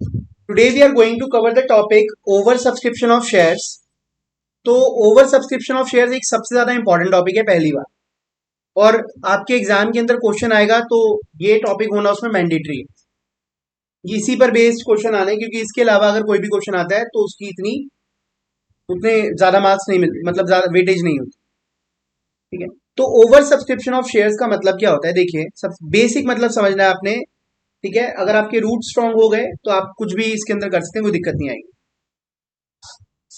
Today we are going to cover the topic over subscription of shares. तो over subscription of shares एक सबसे ज्यादा important topic है पहली बार, और आपके एग्जाम के अंदर क्वेश्चन आएगा तो ये टॉपिक होना उसमें मैंडेटरी है। इसी पर बेस्ड क्वेश्चन आने, क्योंकि इसके अलावा अगर कोई भी क्वेश्चन आता है तो उसकी उतने ज्यादा मार्क्स नहीं मिलते, मतलब ज्यादा वेटेज नहीं होती। ठीक है, तो ओवर सब्सक्रिप्शन ऑफ शेयर्स का मतलब क्या होता है? देखिए, सब बेसिक मतलब समझना है आपने। ठीक है, अगर आपके रूट स्ट्रांग हो गए तो आप कुछ भी इसके अंदर कर सकते हैं, कोई दिक्कत नहीं आएगी।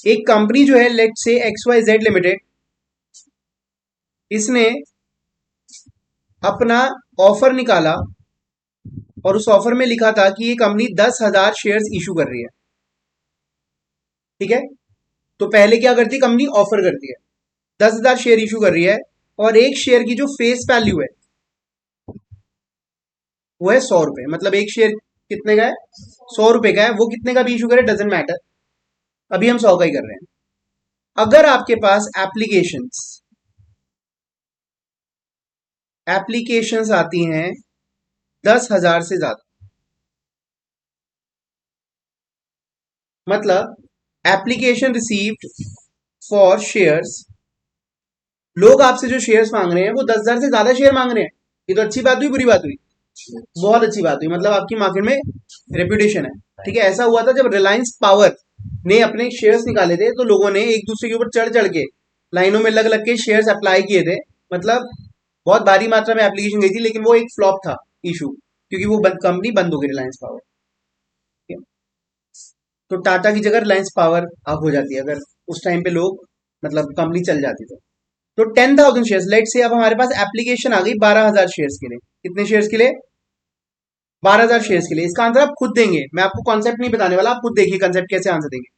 एक कंपनी जो है, लेट से XYZ लिमिटेड, इसने अपना ऑफर निकाला और उस ऑफर में लिखा था कि ये कंपनी 10,000 शेयर्स इशू कर रही है। ठीक है, तो पहले क्या करती है कंपनी? ऑफर करती है, 10,000 शेयर इशू कर रही है, और एक शेयर की जो फेस वैल्यू है वो है 100 रुपए। मतलब एक शेयर कितने का है? 100 रुपए का है। वो कितने का भी इशू करे डजेंट मैटर, अभी हम 100 का ही कर रहे हैं। अगर आपके पास एप्लीकेशंस आती हैं 10,000 से ज्यादा, मतलब एप्लीकेशन रिसीव्ड फॉर शेयर्स, लोग आपसे जो शेयर्स मांग रहे हैं वो 10,000 से ज्यादा शेयर मांग रहे हैं। ये तो अच्छी बात हुई, बुरी बात हुई? बहुत अच्छी बात हुई, मतलब आपकी मार्केट में रेपुटेशन है। ठीक है, ऐसा हुआ था जब रिलायंस पावर ने अपने शेयर्स निकाले थे तो लोगों ने एक दूसरे के ऊपर चढ़ चढ़ के लाइनों में लग लग के शेयर्स अप्लाई किए थे। मतलब बहुत भारी मात्रा में एप्लीकेशन गई थी, लेकिन वो एक फ्लॉप था इशू, क्योंकि वो कंपनी बंद हो गई, रिलायंस पावर। ठीक है? तो टाटा की जगह रिलायंस पावर अब हो जाती है, अगर उस टाइम पे लोग, मतलब कंपनी चल जाती तो 10,000 शेयर्स, लेट से अब हमारे पास एप्लीकेशन आ गई 12,000 शेयर्स के लिए। कितने शेयर्स के लिए? 12,000 शेयर्स के लिए। इसका आंसर आप खुद देंगे, मैं आपको कॉन्सेप्ट नहीं बताने वाला, आप खुद देखिए कॉन्सेप्ट कैसे आंसर देंगे।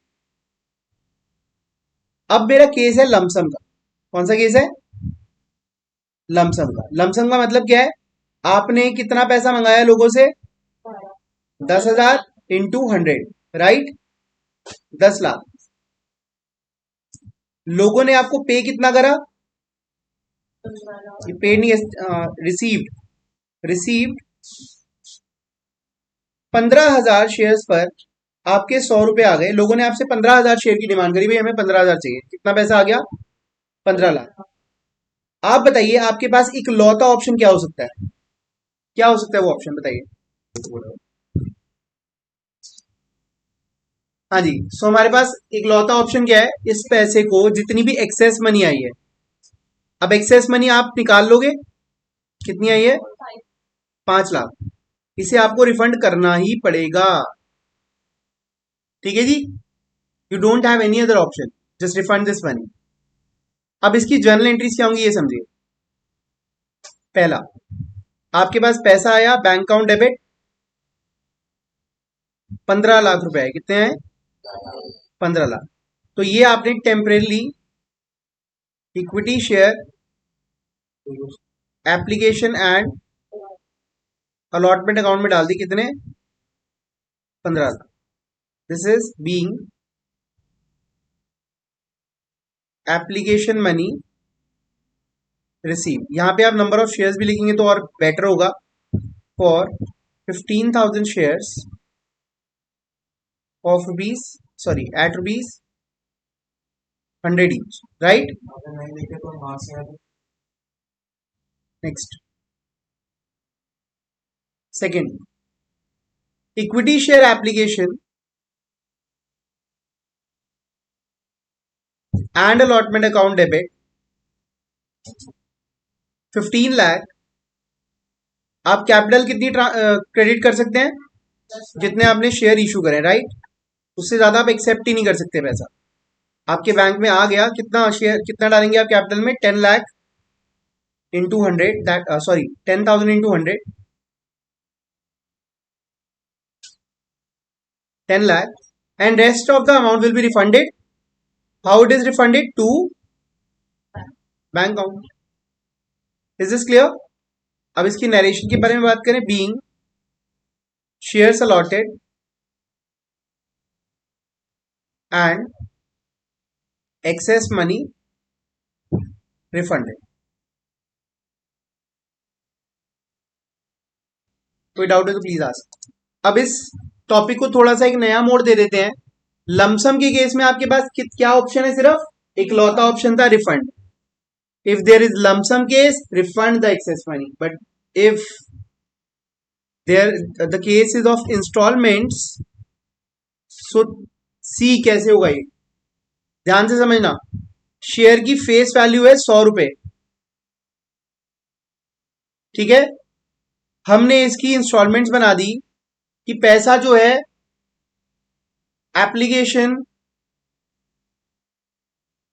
अब मेरा केस है लमसम का। कौन सा केस है? लमसम का। लमसम का मतलब क्या है? आपने कितना पैसा मंगाया लोगों से? 10,000 इंटू 100, राइट? 10 लाख। लोगों ने आपको पे कितना करा? ये पे नहीं, रिसीव्ड। रिसीव्ड 15,000 शेयर्स पर आपके 100 रुपए आ गए। लोगों ने आपसे 15,000 शेयर की डिमांड करी, भाई हमें 15,000 चाहिए। कितना पैसा आ गया? 15 लाख। आप बताइए, आपके पास एक लौता ऑप्शन क्या हो सकता है? क्या हो सकता है वो ऑप्शन, बताइए। हाँ जी, सो हमारे पास एक लौता ऑप्शन क्या है? इस पैसे को, जितनी भी एक्सेस मनी आई है, अब एक्सेस मनी आप निकाल लोगे। कितनी आई है? 5 लाख। इसे आपको रिफंड करना ही पड़ेगा। ठीक है जी, you don't have any other option, just refund this money. अब इसकी जर्नल एंट्रीज क्या होंगी ये समझिए। पहला, आपके पास पैसा आया, बैंक अकाउंट डेबिट, 15 लाख रुपए है। कितने हैं? 15 लाख। तो ये आपने temporarily equity share application and allotment account में डाल दी। कितने? 15 lakh. This is being application money receive. यहां पे आप नंबर ऑफ शेयर्स भी लिखेंगे तो और बेटर होगा। For 15,000 shares of rupees, sorry at rupees 100 each, right? Next, second, equity share application and allotment account debit 15 lakh. आप कैपिटल कितनी क्रेडिट कर सकते हैं? जितने आपने शेयर इशू करे, राइट? उससे ज्यादा आप एक्सेप्ट ही नहीं कर सकते पैसा। आपके बैंक में आ गया, कितना शेयर, कितना डालेंगे आप कैपिटल में? 10 lakh into 100, that sorry 10,000 into 100, 10 lakh, and rest of the amount will be refunded. How it is refunded? To bank account. Is this clear? अब इसकी नरेशन के बारे में बात करें। Being shares allotted and excess money refunded. कोई doubt है तो प्लीज आस्क। अब इस टॉपिक को थोड़ा सा एक नया मोड़ दे देते हैं। लमसम के केस में आपके पास क्या ऑप्शन है? सिर्फ इकलौता ऑप्शन था refund. If there is lump sum case, refund the excess money, but if there the case is of instalments, so see कैसे होगा ये, ध्यान से समझना। शेयर की फेस वैल्यू है 100 रुपए, ठीक है। हमने इसकी इंस्टॉलमेंट्स बना दी कि पैसा जो है एप्लीकेशन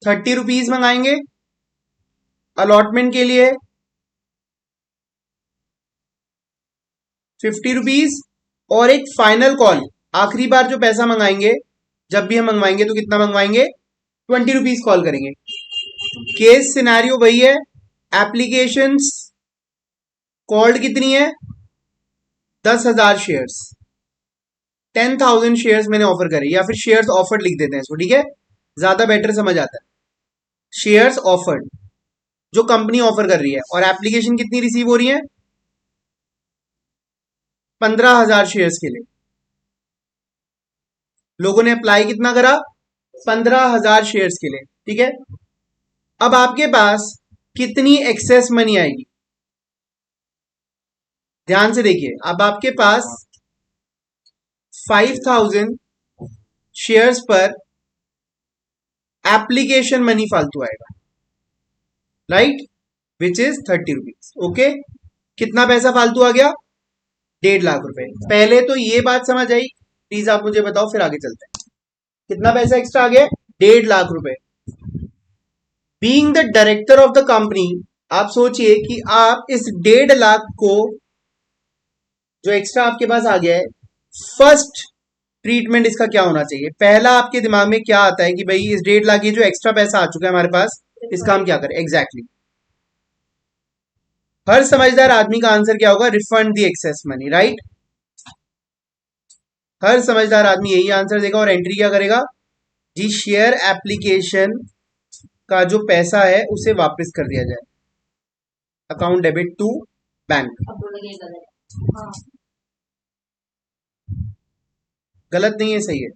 30 रुपीज मंगाएंगे, अलॉटमेंट के लिए 50 रुपीज, और एक फाइनल कॉल, आखिरी बार जो पैसा मंगाएंगे, जब भी हम मंगवाएंगे तो कितना मंगवाएंगे? 20 रुपीज कॉल करेंगे। केस सिनेरियो वही है, एप्लीकेशंस कॉल्ड कितनी है? 10,000 शेयर्स, 10,000 शेयर्स मैंने ऑफर करे, या फिर शेयर्स ऑफर्ड लिख देते हैं इसको, ठीक है, ज्यादा बेटर समझ आता है। शेयर्स ऑफर्ड जो कंपनी ऑफर कर रही है, और एप्लीकेशन कितनी रिसीव हो रही है? 15,000 शेयर्स के लिए। लोगों ने अप्लाई कितना करा? 15,000 शेयर्स के लिए, ठीक है। अब आपके पास कितनी एक्सेस मनी आएगी? ध्यान से देखिए, अब आपके पास 5,000 शेयर्स पर एप्लीकेशन मनी फालतू आएगा, right, which is 30 rupees. Okay, कितना पैसा फालतू आ गया? 1.5 लाख रुपए। पहले तो ये बात समझ आई, प्लीज आप मुझे बताओ, फिर आगे चलते हैं। कितना पैसा एक्स्ट्रा आ गया? 1.5 लाख रुपए। Being the director of the company, आप सोचिए कि आप इस 1.5 लाख को जो एक्स्ट्रा आपके पास आ गया है, फर्स्ट ट्रीटमेंट इसका क्या होना चाहिए? पहला आपके दिमाग में क्या आता है कि भाई इस 1.5 लाख, ये जो एक्स्ट्रा पैसा आ चुका है हमारे पास, इसका हम क्या करें? एग्जैक्टली हर समझदार आदमी का आंसर क्या होगा? रिफंड दी एक्सेस मनी, राइट। हर समझदार आदमी यही आंसर देगा, और एंट्री क्या करेगा? जी, शेयर एप्लीकेशन का जो पैसा है उसे वापस कर दिया जाए, अकाउंट डेबिट टू बैंक। गलत नहीं है, सही है।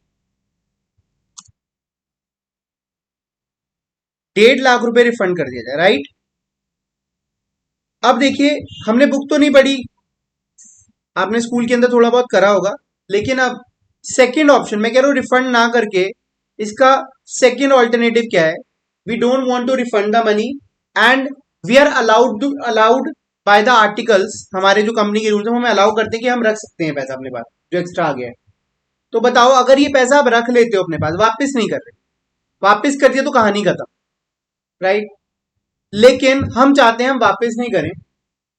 1.5 लाख रुपए रिफंड कर दिया जाए, राइट। अब देखिए, हमने बुक तो नहीं पढ़ी, आपने स्कूल के अंदर थोड़ा बहुत करा होगा, लेकिन अब सेकंड ऑप्शन मैं कह रहा हूं, रिफंड ना करके इसका सेकंड ऑल्टरनेटिव क्या है? We don't want to refund the money, and we are allowed by the articles, हमारे जो कंपनी के रूल्स हैं हमें अलाउ करते हैं कि हम रख सकते हैं पैसा अपने पास जो एक्स्ट्रा आ गया है। तो बताओ, अगर ये पैसा आप रख लेते हो अपने पास, वापस नहीं कर रहे, वापस कर दिया तो कहानी खत्म, राइट। लेकिन हम चाहते हैं हम वापस नहीं करें,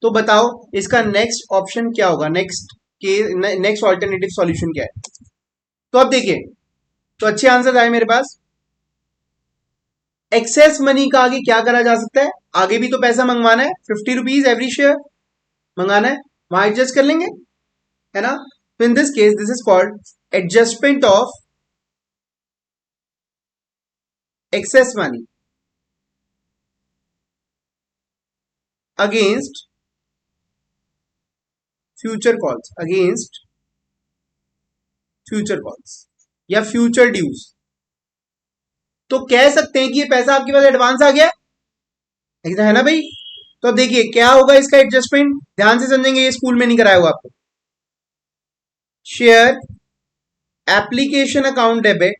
तो बताओ इसका नेक्स्ट ऑप्शन क्या होगा? नेक्स्ट ऑल्टरनेटिव सॉल्यूशन क्या है? तो अब देखिए, तो अच्छे आंसर आए मेरे पास। एक्सेस मनी का आगे क्या करा जा सकता है? आगे भी तो पैसा मंगवाना है, 50 रुपीज एवरी शेयर मंगाना है, वहां एडजस्ट कर लेंगे, है ना। तो in this case this is called adjustment of excess money against future calls, against future calls या फ्यूचर ड्यूज। तो कह सकते हैं कि ये पैसा आपके पास एडवांस आ गया है ना भाई। तो अब देखिए क्या होगा इसका एडजस्टमेंट, ध्यान से समझेंगे, ये स्कूल में नहीं कराया होगा आपको। Share application account debit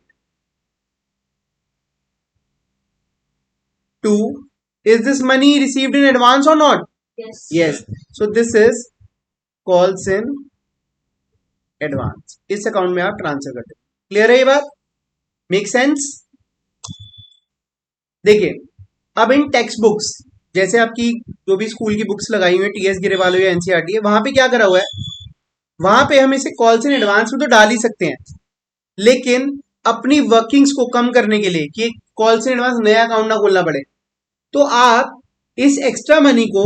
to, is this money received in advance or not? Yes. So this is calls in advance, इस अकाउंट में आप ट्रांसफर करते हैं। क्लियर है ये बात? Make sense? देखिए, अब इन टेक्स्ट बुक्स, जैसे आपकी जो भी स्कूल की बुक्स लगाई हुई है, टीएस गिरेवाल या एनसीईआरटी है, वहां पे क्या करा हुआ है? वहां पे हम इसे कॉल्स इन एडवांस में तो डाल ही सकते हैं, लेकिन अपनी वर्किंग्स को कम करने के लिए कि कॉल्स इन एडवांस नया अकाउंट ना खोलना पड़े, तो आप इस एक्स्ट्रा मनी को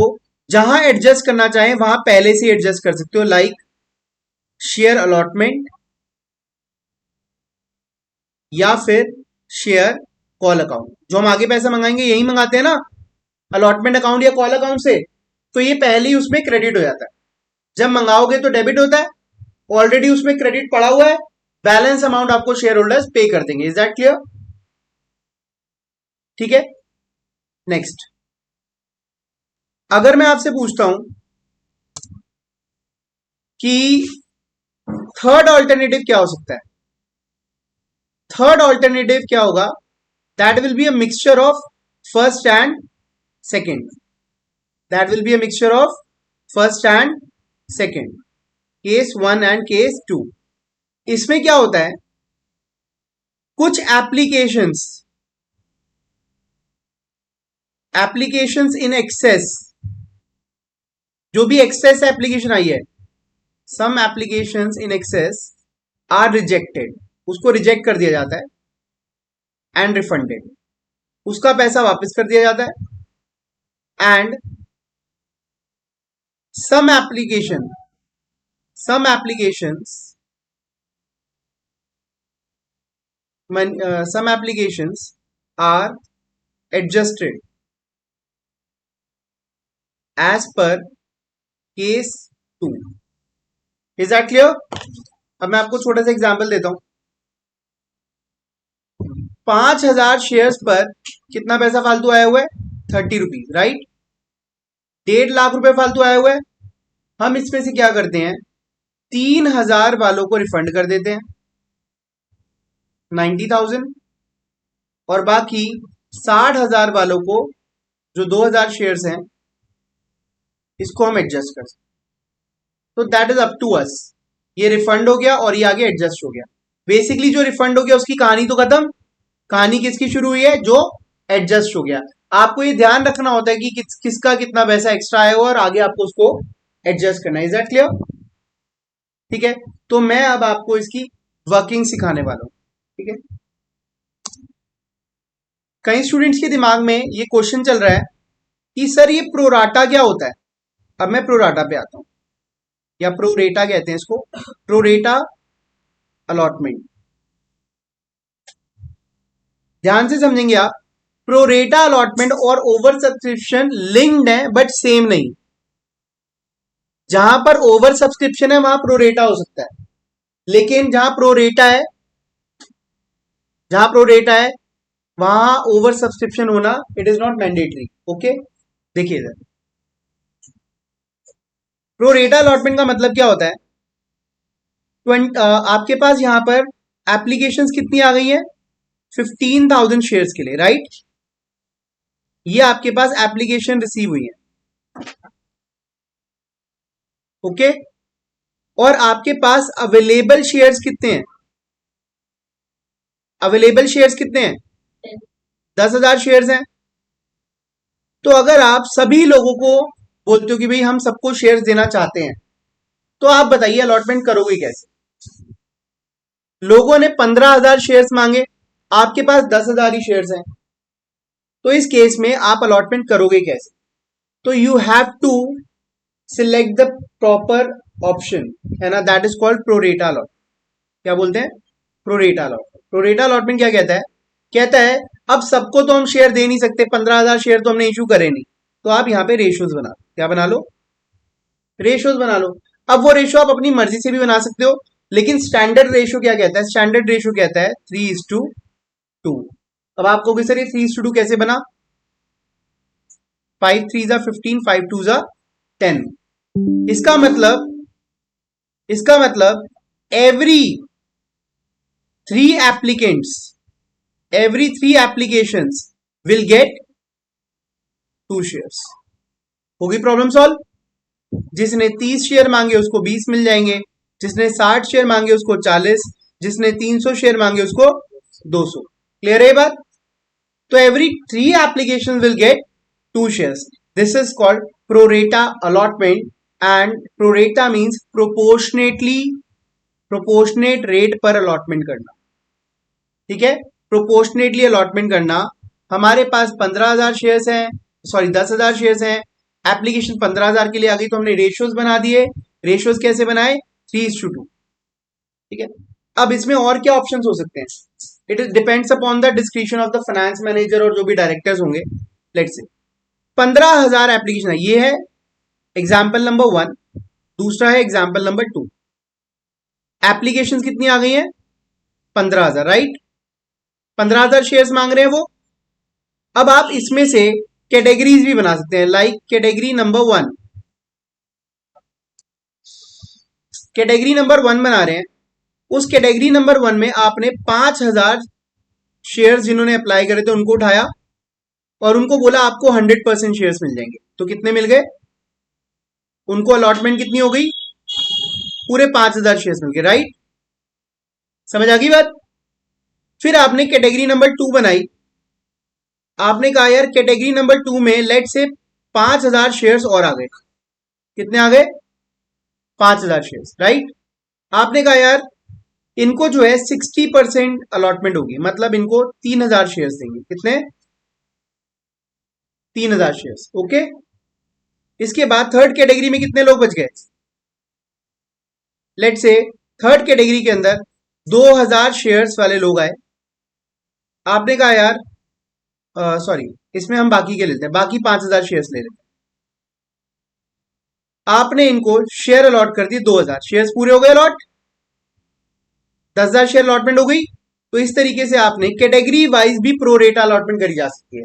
जहां एडजस्ट करना चाहें वहां पहले से एडजस्ट कर सकते हो, लाइक शेयर अलॉटमेंट या फिर शेयर कॉल अकाउंट। जो हम आगे पैसा मंगाएंगे यही मंगाते हैं ना, अलॉटमेंट अकाउंट या कॉल अकाउंट से, तो ये पहले ही उसमें क्रेडिट हो जाता है। जब मंगाओगे तो डेबिट होता है, ऑलरेडी उसमें क्रेडिट पड़ा हुआ है, बैलेंस अमाउंट आपको शेयर होल्डर्स पे कर देंगे। Is that clear? ठीक है, नेक्स्ट अगर मैं आपसे पूछता हूं कि थर्ड ऑल्टरनेटिव क्या हो सकता है, थर्ड ऑल्टरनेटिव क्या होगा? That will be a mixture of first and second, that will be a mixture of first and second, case 1 and case 2। इसमें क्या होता है, कुछ एप्लीकेशंस इन एक्सेस, जो भी एक्सेस एप्लीकेशन आई है, some applications in excess are rejected, उसको रिजेक्ट कर दिया जाता है, एंड रिफंडेड, उसका पैसा वापस कर दिया जाता है। And some applications are adjusted as per case 2। Is that clear? अब मैं आपको छोटा सा एग्जांपल देता हूं। 5,000 शेयर्स पर कितना पैसा फालतू आया हुआ है? 30 रुपीज, राइट? 1.5 लाख रुपए फालतू आया हुआ है। हम इसमें से क्या करते हैं, 3,000 वालों को रिफंड कर देते हैं, 90,000, और बाकी 60,000 वालों को, जो 2,000 शेयर्स हैं, इसको हम एडजस्ट कर सकते। तो that is up to us. ये रिफंड हो गया और ये आगे एडजस्ट हो गया। बेसिकली जो रिफंड हो गया उसकी कहानी तो खत्म, कहानी किसकी शुरू हुई है? जो एडजस्ट हो गया। आपको ये ध्यान रखना होता है कि किसका कितना पैसा एक्स्ट्रा आया हुआ और आगे आपको उसको एडजस्ट करना है। Is that clear? ठीक है, तो मैं अब आपको इसकी वर्किंग सिखाने वाला हूं। ठीक है, कई स्टूडेंट्स के दिमाग में ये क्वेश्चन चल रहा है कि सर ये प्रोराटा क्या होता है। अब मैं प्रोराटा पे आता हूं, या प्रोरेटा कहते हैं इसको, प्रोरेटा अलॉटमेंट। ध्यान से समझेंगे आप, प्रोरेटा अलॉटमेंट और ओवर सब्सक्रिप्शन लिंक्ड है बट सेम नहीं। जहां पर ओवर सब्सक्रिप्शन है वहां प्रोरेटा हो सकता है, लेकिन जहां प्रोरेटा है वहां ओवर सब्सक्रिप्शन होना it is not mandatory. Okay, देखिए इधर, प्रोरेटा अलॉटमेंट का मतलब क्या होता है? आपके पास यहां पर एप्लीकेशंस कितनी आ गई है? 15,000 शेयर्स के लिए, राइट? ये आपके पास एप्लीकेशन रिसीव हुई है। ओके, और आपके पास अवेलेबल शेयर्स कितने हैं? अवेलेबल शेयर्स कितने हैं? 10,000 शेयर्स हैं। तो अगर आप सभी लोगों को बोलते हो कि भाई हम सबको शेयर्स देना चाहते हैं, तो आप बताइए अलॉटमेंट करोगे कैसे? लोगों ने 15,000 शेयर्स मांगे, आपके पास 10,000 ही शेयर्स हैं, तो इस केस में आप अलॉटमेंट करोगे कैसे? तो you have to select the proper option, है ना, that is called pro rata allotment. क्या बोलते हैं? Pro rata allotment. प्रोरेटा अलॉटमेंट क्या कहता है? कहता है अब सबको तो हम शेयर दे नहीं सकते, 15,000 शेयर तो हमने इशू करे नहीं, तो आप यहाँ पे रेशियोज बना लो। क्या बना लो? रेशियोज बना लो। अब वो रेशियो आप अपनी मर्जी से भी बना सकते हो, लेकिन स्टैंडर्ड रेशियो क्या कहता है? स्टैंडर्ड रेशियो कहता है 3:2। अब आप कहोगे सर ये 3:2 कैसे बना? 5 3 जा 15, 5 2 जा 10। इसका मतलब every 3 applications will get 2 shares. होगी प्रॉब्लम सॉल्व? जिसने 30 शेयर मांगे उसको 20 मिल जाएंगे, जिसने 60 शेयर मांगे उसको 40, जिसने 300 शेयर मांगे उसको 200। क्लियर है ये बात? तो every 3 applications will get 2 shares. This is called prorata allotment, and prorata means proportionate rate पर allotment करना। ठीक है, प्रोपोर्शनेटली अलॉटमेंट करना। हमारे पास 15,000 शेयर्स हैं, सॉरी 10,000 शेयर्स हैं, एप्लीकेशन 15,000 के लिए आ गई, तो हमने रेशियोज बना दिए। रेशियोज कैसे बनाए? 3:2। ठीक है, अब इसमें और क्या ऑप्शन हो सकते हैं? It depends upon the description of the finance manager और जो भी डायरेक्टर्स होंगे। लेट्स से 15,000 एप्लीकेशन है, ये है एग्जाम्पल नंबर 1, दूसरा है एग्जाम्पल नंबर 2। एप्लीकेशन कितनी आ गई हैं? 15,000, राइट। 15,000 शेयर्स मांग रहे हैं वो। अब आप इसमें से कैटेगरीज भी बना सकते हैं, like category number 1। Category number 1 बना रहे हैं। उस कैटेगरी नंबर 1 में आपने 5,000 शेयर्स जिन्होंने अप्लाई करे थे उनको उठाया और उनको बोला आपको 100% शेयर्स मिल जाएंगे। तो कितने मिल गए? उनको अलॉटमेंट कितनी हो गई? पूरे 5,000 शेयर्स मिल गए, राइट। समझ आ गई बात? फिर आपने कैटेगरी नंबर 2 बनाई। आपने कहा यार कैटेगरी नंबर 2 में लेट से 5,000 शेयर्स और आ गए। कितने आ गए? 5,000 शेयर्स, राइट। आपने कहा यार इनको जो है 60% अलॉटमेंट होगी, मतलब इनको 3,000 शेयर्स देंगे। कितने? 3,000 शेयर्स, ओके। इसके बाद थर्ड कैटेगरी में कितने लोग बच गए? लेट से थर्ड कैटेगरी के अंदर 2,000 शेयर्स वाले लोग आए। आपने कहा यार सॉरी, इसमें हम बाकी के लेते हैं, बाकी 5,000 शेयर्स ले लेते हैं। आपने इनको शेयर अलॉट कर दिए 2,000 शेयर्स, पूरे हो गए अलॉट। 10,000 शेयर अलॉटमेंट हो गई। तो इस तरीके से आपने कैटेगरी वाइज भी प्रोरेटा अलॉटमेंट करी जा सकती है।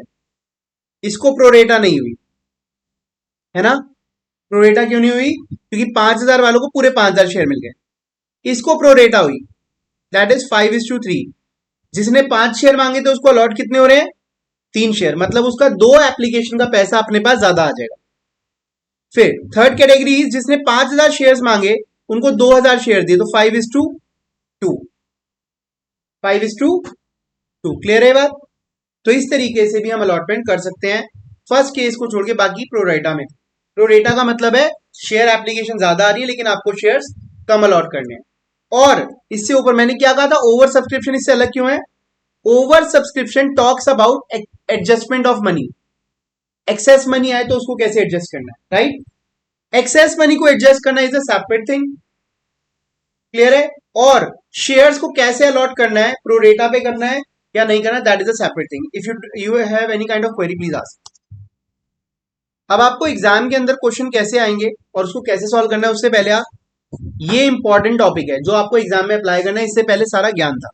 इसको प्रोरेटा नहीं हुई है ना। प्रोरेटा क्यों नहीं हुई? क्योंकि 5,000 वालों को पूरे 5,000 शेयर मिल गए। इसको प्रोरेटा हुई, दैट इज 5:3। जिसने 5 शेयर मांगे थे उसको अलॉट कितने हो रहे हैं? 3 शेयर, मतलब उसका 2 एप्लीकेशन का पैसा अपने पास ज्यादा आ जाएगा। फिर थर्ड कैटेगरी जिसने 5,000 शेयर मांगे उनको 2,000 शेयर दिए, तो 5:2। 5:2, क्लियर है बात? तो इस तरीके से भी हम अलॉटमेंट कर सकते हैं, फर्स्ट केस को छोड़ के। बाकी प्रोरेटा में, प्रोरेटा का मतलब है शेयर एप्लीकेशन ज्यादा आ रही है लेकिन आपको शेयर्स कम अलॉट करने हैं। और इससे ऊपर मैंने क्या कहा था, ओवर सब्सक्रिप्शन इससे अलग क्यों है? Over subscription talks about adjustment of money. Excess money आए तो उसको कैसे एडजस्ट करना है, राइट। एक्सेस मनी को एडजस्ट करना is a separate thing, clear है। और शेयर्स को कैसे अलॉट करना है, प्रोरेटा पे करना है या नहीं करना, that is a separate thing. If you have any kind of query please ask. अब आपको एग्जाम के अंदर क्वेश्चन कैसे आएंगे और उसको कैसे सॉल्व करना है, उससे पहले आप, ये इंपॉर्टेंट टॉपिक है जो आपको एग्जाम में अप्लाई करना है, इससे पहले सारा ज्ञान था।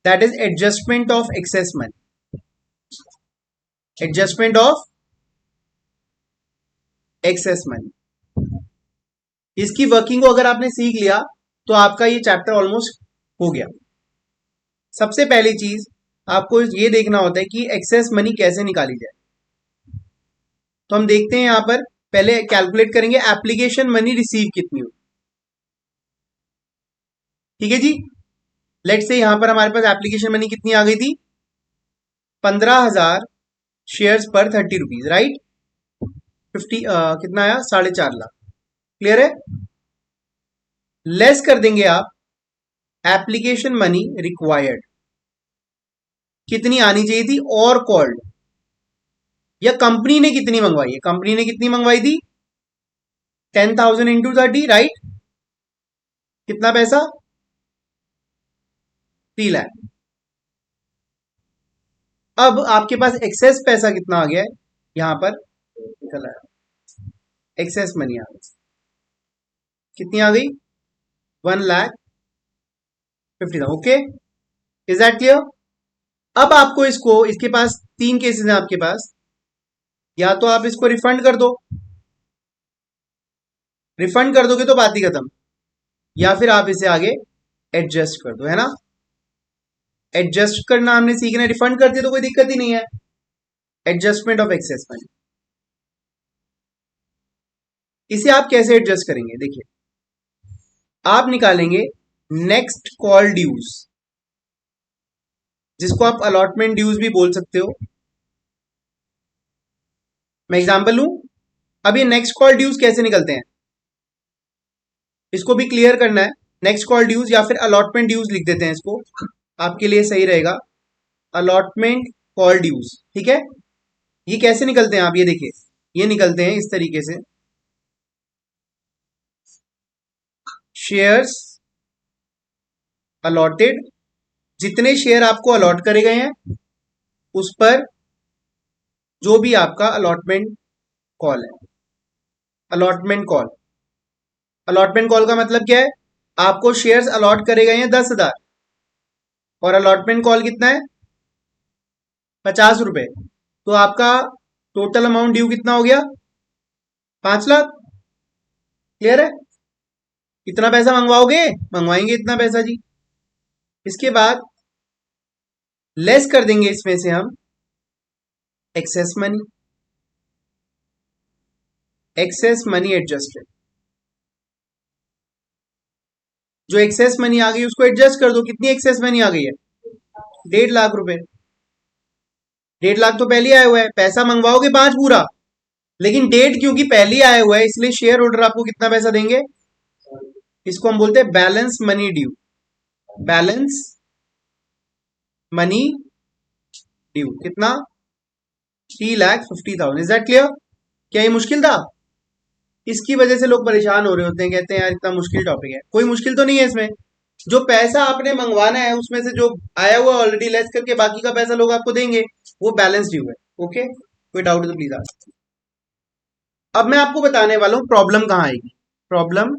That is adjustment of excess money. Adjustment of excess money, इसकी वर्किंग को अगर आपने सीख लिया तो आपका ये चैप्टर ऑलमोस्ट हो गया। सबसे पहली चीज आपको ये देखना होता है कि एक्सेस मनी कैसे निकाली जाए। तो हम देखते हैं यहां पर, पहले कैलकुलेट करेंगे एप्लीकेशन मनी रिसीव कितनी हुई। ठीक है जी। लेट से यहां पर हमारे पास एप्लीकेशन मनी कितनी आ गई थी? 15,000 शेयर्स पर 30 रुपीज, राइट। 50 कितना आया? 4.5 लाख, क्लियर है। लेस कर देंगे आप एप्लीकेशन मनी रिक्वायर्ड, कितनी आनी चाहिए थी और कॉल्ड, या कंपनी ने कितनी मंगवाई है। कंपनी ने कितनी मंगवाई थी? 10,000 इंटू 30, राइट। कितना पैसा? 3 लाख। अब आपके पास एक्सेस पैसा कितना आ गया है? यहां पर निकल आया, एक्सेस मनी आ गई। कितनी आ गई? 1,50,000, ओके। Is that clear? अब आपको इसको, इसके पास 3 केसेस हैं आपके पास। या तो आप इसको रिफंड कर दो, रिफंड कर दोगे तो बात ही खत्म, या फिर आप इसे आगे एडजस्ट कर दो, है ना। एडजस्ट करना हमने सीखना है, रिफंड कर दिया तो कोई दिक्कत ही नहीं है। एडजस्टमेंट ऑफ एक्सेस मनी, इसे आप कैसे एडजस्ट करेंगे? देखिए, आप निकालेंगे नेक्स्ट कॉल ड्यूज, जिसको आप अलॉटमेंट ड्यूज भी बोल सकते हो। मैं एग्जांपल लूं, अब ये नेक्स्ट कॉल ड्यूज कैसे निकलते हैं, इसको भी क्लियर करना है। नेक्स्ट कॉल ड्यूज या फिर अलॉटमेंट ड्यूज लिख देते हैं, इसको आपके लिए सही रहेगा, अलॉटमेंट कॉल ड्यूज, ठीक है। ये कैसे निकलते हैं आप ये देखिए, ये निकलते हैं इस तरीके से, शेयर्स अलॉटेड, जितने शेयर आपको अलॉट करे गए हैं उस पर जो भी आपका अलॉटमेंट कॉल है। अलॉटमेंट कॉल, अलॉटमेंट कॉल का मतलब क्या है? आपको शेयर्स अलॉट करे गए हैं 10,000 और अलॉटमेंट कॉल कितना है 50 रुपए, तो आपका टोटल अमाउंट ड्यू कितना हो गया 5 लाख। क्लियर है? कितना पैसा मंगवाओगे? मंगवाएंगे इतना पैसा जी। इसके बाद लेस कर देंगे इसमें से हम excess money, excess money adjusted. जो एक्सेस मनी आ गई उसको एडजस्ट कर दो। कितनी एक्सेस मनी आ गई है 1.5 लाख रुपए। 1.5 लाख तो पहले आया हुआ है, पैसा मंगवाओगे 5 पूरा, लेकिन डेट क्योंकि पहले आया हुआ है इसलिए शेयर होल्डर आपको कितना पैसा देंगे, इसको हम बोलते हैं balance money due. Balance money due कितना 3,50,000। Is that clear? क्या ये मुश्किल था? इसकी वजह से लोग परेशान हो रहे होते हैं, कहते हैं यार इतना मुश्किल टॉपिक है। कोई मुश्किल तो नहीं है इसमें। जो पैसा आपने मंगवाना है उसमें से जो आया हुआ ऑलरेडी लेस करके बाकी का पैसा लोग आपको देंगे, वो बैलेंस ड्यू है। ओके, कोई डाउट तो प्लीज आस्क। अब मैं आपको बताने वाला हूं प्रॉब्लम कहां आएगी। प्रॉब्लम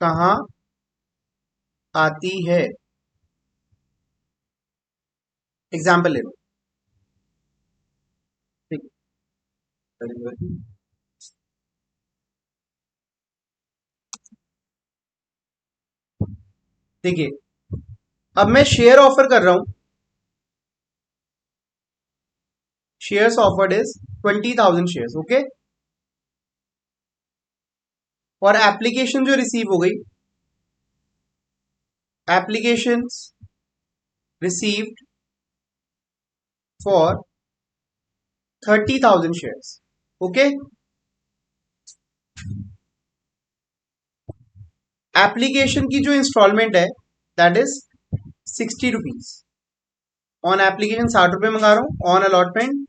कहां आती है, एग्जाम्पल ले लो। ठीक है, देखिए अब मैं शेयर ऑफर कर रहा हूं। Shares offered is 20,000 shares. Okay, और एप्लीकेशन जो रिसीव हो गई, application received for 30,000 shares. Okay, application की जो इंस्टॉलमेंट है that is 60 rupees. On application 60 रुपए मंगा रहा हूं, on allotment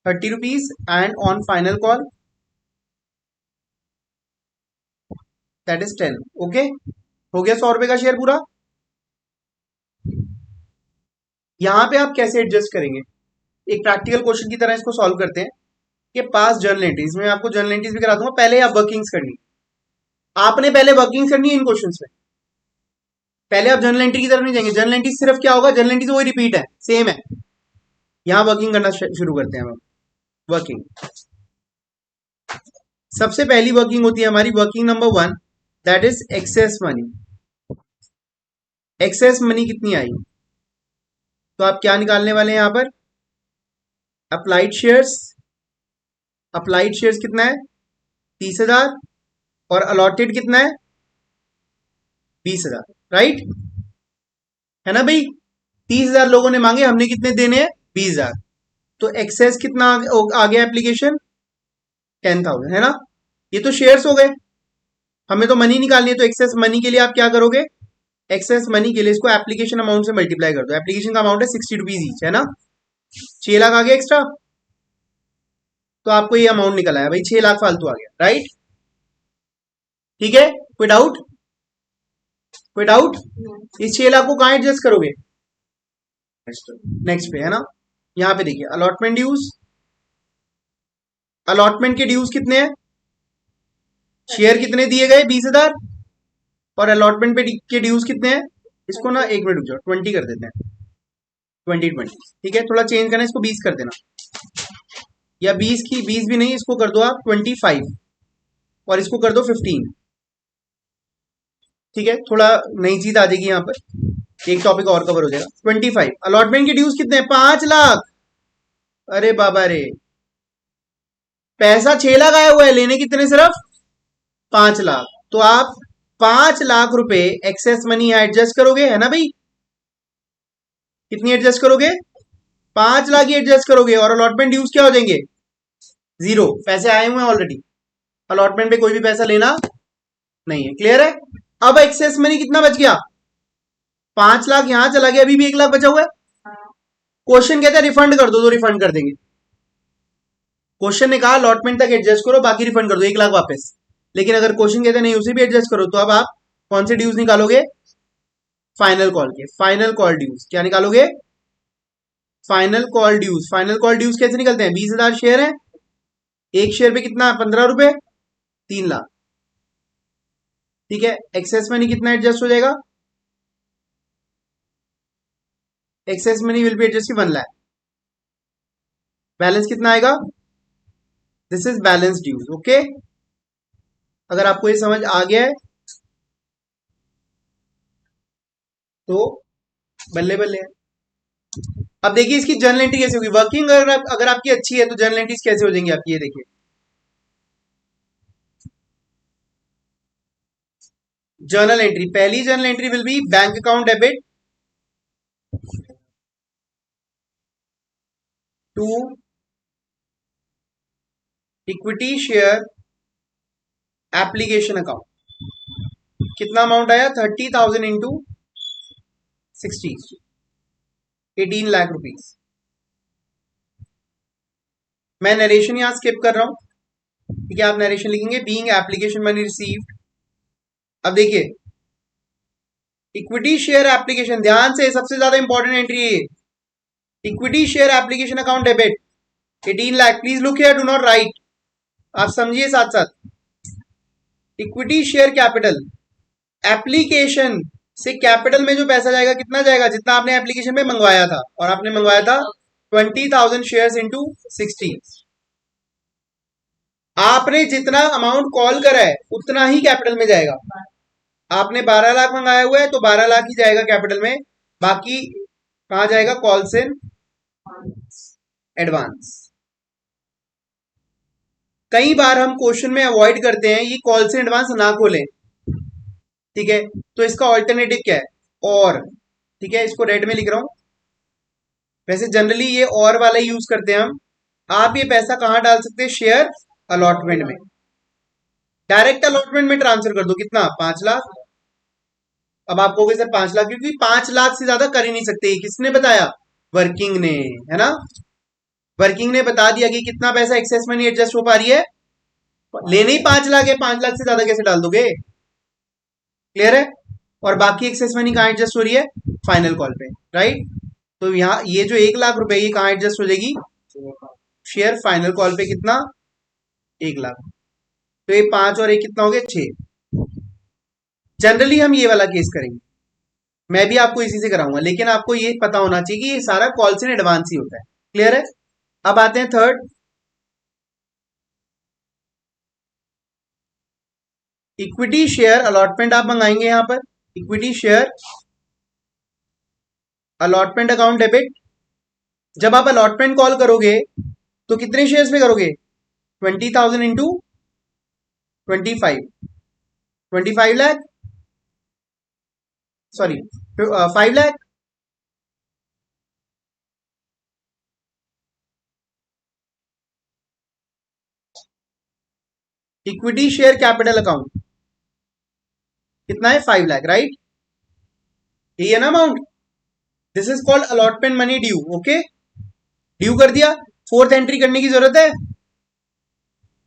30 rupees and on final call that is 10। Okay, हो गया 100 रुपए का शेयर पूरा। यहां पे आप कैसे एडजस्ट करेंगे, एक प्रैक्टिकल क्वेश्चन की तरह इसको सॉल्व करते हैं कि पास जर्नल एंट्रीज में आपको जर्नल एंट्रीज भी करा दूंगा। पहले आप वर्किंग्स करनी, आपने पहले वर्किंग्स करनी है इन क्वेश्चंस में। पहले आप जर्नल एंट्री की तरफ नहीं जाएंगे। जर्नल एंट्री सिर्फ क्या होगा, जर्नल एंट्री वही रिपीट है, सेम है। यहां वर्किंग करना शुरू करते हैं हम। वर्किंग, सबसे पहली वर्किंग होती है हमारी working number 1 that is excess money. Excess money कितनी आई, तो आप क्या निकालने वाले हैं यहां पर, अप्लाइड शेयर्स। अप्लाइड शेयर्स कितना है 30,000 और अलॉटेड कितना है 20,000। राइट है ना भाई? 30,000 लोगों ने मांगे, हमने कितने देने हैं 20,000, तो एक्सेस कितना आ गया एप्लीकेशन 10,000 है ना। ये तो शेयर्स हो गए, हमें तो मनी निकालनी है। तो एक्सेस मनी के लिए आप क्या करोगे, एक्सेस मनी के लिए इसको एप्लीकेशन अमाउंट से मल्टीप्लाई कर दो। एप्लीकेशन का अमाउंट है 60 रुपीज ईच, है ना। 6 लाख आ गया एक्स्ट्रा, तो आपको ये अमाउंट निकल आया भाई, 6 लाख फालतू आ गया। राइट, ठीक है, कोई डाउट? कोई डाउट? इस 6 लाख को कहां एडजस्ट करोगे, नेक्स्ट पे, है ना। यहां पे देखिए अलॉटमेंट ड्यूज, अलॉटमेंट के ड्यूज कितने हैं, शेयर कितने दिए गए 20,000 और अलॉटमेंट पे के ड्यूज कितने हैं, इसको ना एक मिनट रुक जाओ 20 कर देते हैं, 20 ठीक है। थोड़ा चेंज करना, इसको 20 कर देना, या 20 की 20 भी नहीं, इसको कर दो आप 25 और इसको कर दो 15। ठीक है, थोड़ा नई चीज आ जाएगी यहाँ पर, एक टॉपिक और कवर हो जाएगा। 25 अलॉटमेंट के ड्यूज कितने हैं 5 लाख। अरे बाबा रे, पैसा 6 लाख आया हुआ है, लेने कितने सिर्फ 5 लाख। तो आप 5 लाख रुपए एक्सेस मनी एडजस्ट करोगे, है ना भाई। कितनी एडजस्ट करोगे 5 लाख ही एडजस्ट करोगे, और अलॉटमेंट ड्यूज क्या हो जाएंगे 0, पैसे आए हुए हैं ऑलरेडी, अलॉटमेंट पे कोई भी पैसा लेना नहीं है। क्लियर है? अब एक्सेस मनी कितना बच गया 5 लाख, यहां चला गया, अभी भी 1 लाख बचा हुआ है। क्वेश्चन कहता है रिफंड कर दो, तो रिफंड कर देंगे। क्वेश्चन ने कहा अलॉटमेंट तक एडजस्ट करो, बाकी रिफंड कर दो 1 लाख वापस। लेकिन अगर क्वेश्चन कहते नहीं उसे भी एडजस्ट करो, तो अब आप कौन से ड्यूज निकालोगे, फाइनल कॉल के। फाइनल कॉल ड्यूज क्या निकालोगे, final call dues. Final call dues कैसे निकलते हैं, 20,000 शेयर है, एक शेयर पे कितना, 15 रुपए, 3 लाख। ठीक है, एक्सेस मनी कितना एडजस्ट हो जाएगा, excess money will be adjust 1 lakh. Balance कितना आएगा, this is balance dues. Okay, अगर आपको ये समझ आ गया है तो बल्ले बल्ले है। अब देखिए इसकी जर्नल एंट्री कैसे होगी, वर्किंग अगर आपकी अच्छी है तो जर्नल एंट्रीज कैसे हो जाएंगी आपकी, ये देखिए। जर्नल एंट्री, पहली journal entry will be bank account debit to equity share application account. कितना अमाउंट आया, 30,000 इंटू 60, 18 लाख रुपीज। मैं नरेशन यहां स्किप कर रहा हूं, ठीक है, आप नरेशन लिखेंगे, बीइंग एप्लीकेशन मनी रिसीव्ड। अब देखिए इक्विटी शेयर एप्लीकेशन, ध्यान से सबसे ज्यादा इंपॉर्टेंट एंट्री है, equity share application account debit 18 lakh. Please look here, do not right, आप समझिए साथ साथ। इक्विटी शेयर कैपिटल, एप्लीकेशन से कैपिटल में जो पैसा जाएगा कितना जाएगा, जितना आपने एप्लीकेशन में मंगवाया था, और आपने मंगवाया था 20,000 शेयर्स इंटू 60। आपने जितना अमाउंट कॉल करा है उतना ही कैपिटल में जाएगा। आपने 12 लाख मंगाया हुआ है तो 12 लाख ही जाएगा कैपिटल में, बाकी कहा जाएगा, कॉल्स इन एडवांस। कई बार हम क्वेश्चन में अवॉइड करते हैं ये कॉल्स इन एडवांस ना खोलें, ठीक है, तो इसका ऑल्टरनेटिव क्या है, और, ठीक है, इसको रेड में लिख रहा हूं। वैसे जनरली ये और वाला यूज करते हैं हम। आप ये पैसा कहां डाल सकते हैं, शेयर अलॉटमेंट में, डायरेक्ट अलॉटमेंट में ट्रांसफर कर दो। कितना, 5 लाख। अब आप कहोगे सर 5 लाख, क्योंकि 5 लाख से ज्यादा कर ही नहीं सकते, किसने बताया, वर्किंग ने, है ना, वर्किंग ने बता दिया कि कितना पैसा एक्सेस मनी एडजस्ट हो पा रही है, लेने ही 5 लाख है, 5 लाख से ज्यादा कैसे डाल दोगे, क्लियर है। और बाकी एक्सेस मनी कहां एडजस्ट हो रही है, फाइनल कॉल पे, राइट। तो यहाँ ये जो 1 लाख रुपए ये कहां एडजस्ट हो जाएगी, शेयर फाइनल कॉल पे, कितना, 1 लाख। तो ये 5 और 1 कितना हो गया, 6। जनरली हम ये वाला केस करेंगे, मैं भी आपको इसी से कराऊंगा, लेकिन आपको ये पता होना चाहिए कि ये सारा कॉल्स इन एडवांस ही होता है, क्लियर है। अब आते हैं थर्ड, इक्विटी शेयर अलॉटमेंट आप मंगाएंगे यहां पर, equity share allotment account debit. जब आप अलॉटमेंट कॉल करोगे तो कितने शेयर्स पे करोगे, 20,000 into 25, 25 lakh, sorry 5 lakh. Equity share capital account कितना है, 5 लाख, राइट, ये है ना amount. This is called allotment money due. Okay, due कर दिया, फोर्थ एंट्री करने की जरूरत है,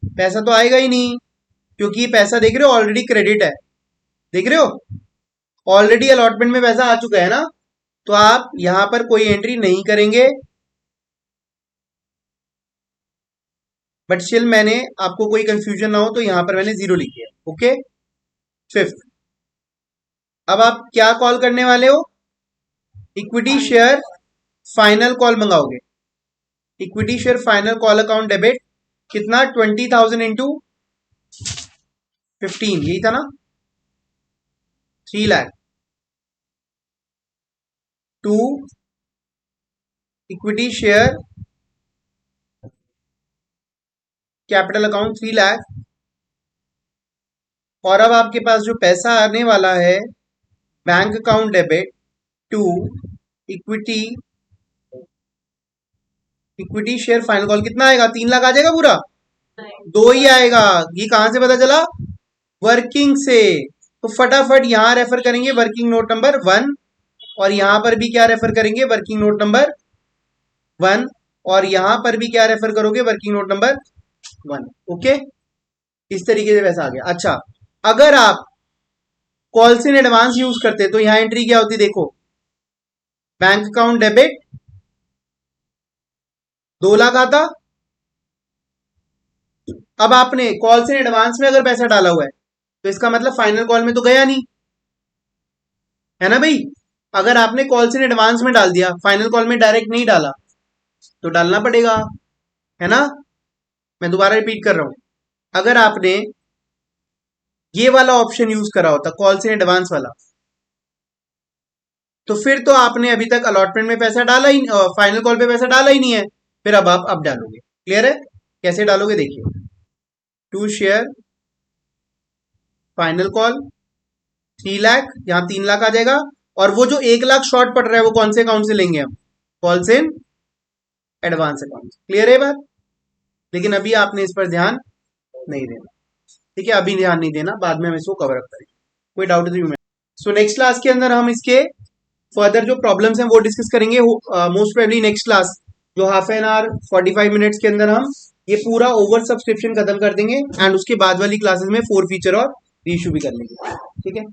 पैसा तो आएगा ही नहीं, क्योंकि ये पैसा देख रहे हो ऑलरेडी क्रेडिट है, देख रहे हो ऑलरेडी अलॉटमेंट में पैसा आ चुका है ना, तो आप यहां पर कोई एंट्री नहीं करेंगे। बट स्टिल मैंने आपको कोई कंफ्यूजन ना हो तो यहां पर मैंने 0 लिखी है। ओके, फिफ्थ, अब आप क्या कॉल करने वाले हो, इक्विटी शेयर फाइनल कॉल मंगाओगे, equity share final call account debit, कितना, 20,000 इंटू 15, यही था ना, 3 lakh to equity share capital account 3 lakh. और अब आपके पास जो पैसा आने वाला है, bank account debit to equity, equity share final call, कितना आएगा, 3 लाख आ जाएगा पूरा, 2 ही आएगा। ये कहां से पता चला, वर्किंग से। तो फटाफट यहां रेफर करेंगे वर्किंग नोट नंबर 1, और यहां पर भी क्या रेफर करेंगे, वर्किंग नोट नंबर 1, और यहां पर भी क्या रेफर करोगे, वर्किंग नोट नंबर 1। ओके, इस तरीके से पैसा आ गया। अच्छा, अगर आप कॉल्स इन एडवांस यूज करते तो यहां एंट्री क्या होती, देखो, बैंक अकाउंट डेबिट 2 लाख आता, अब आपने कॉल्स इन एडवांस में अगर पैसा डाला हुआ है तो इसका मतलब फाइनल कॉल में तो गया नहीं, है ना भाई। अगर आपने कॉल्स इन एडवांस में डाल दिया, फाइनल कॉल में डायरेक्ट नहीं डाला, तो डालना पड़ेगा, है ना। मैं दोबारा रिपीट कर रहा हूं, अगर आपने ये वाला ऑप्शन यूज करा होता कॉल्स इन एडवांस वाला, तो फिर तो आपने अभी तक अलॉटमेंट में पैसा डाला ही, फाइनल कॉल पे पैसा डाला ही नहीं है, फिर अब आप अब डालोगे। क्लियर है? कैसे डालोगे देखिए, to share final call 3 lakh, यहां 3 लाख आ जाएगा, और वो जो 1 लाख शॉर्ट पड़ रहा है वो कौन से अकाउंट से लेंगे हम, calls in advance account. Clear है बात? लेकिन अभी आपने इस पर ध्यान नहीं देना, ठीक है, अभी ध्यान नहीं देना, बाद में हम इसको कवर अप करेंगे। कोई डाउट है तो सो नेक्स्ट क्लास के अंदर हम इसके फर्दर जो प्रॉब्लम्स हैं वो डिस्कस करेंगे, मोस्ट प्रोबेबली नेक्स्ट क्लास जो हाफ एन आवर 45 मिनट्स के अंदर हम ये पूरा ओवर सब्सक्रिप्शन खत्म कर देंगे, एंड उसके बाद वाली क्लासेस में 4 फीचर और रीइश्यू भी कर लेंगे, ठीक है।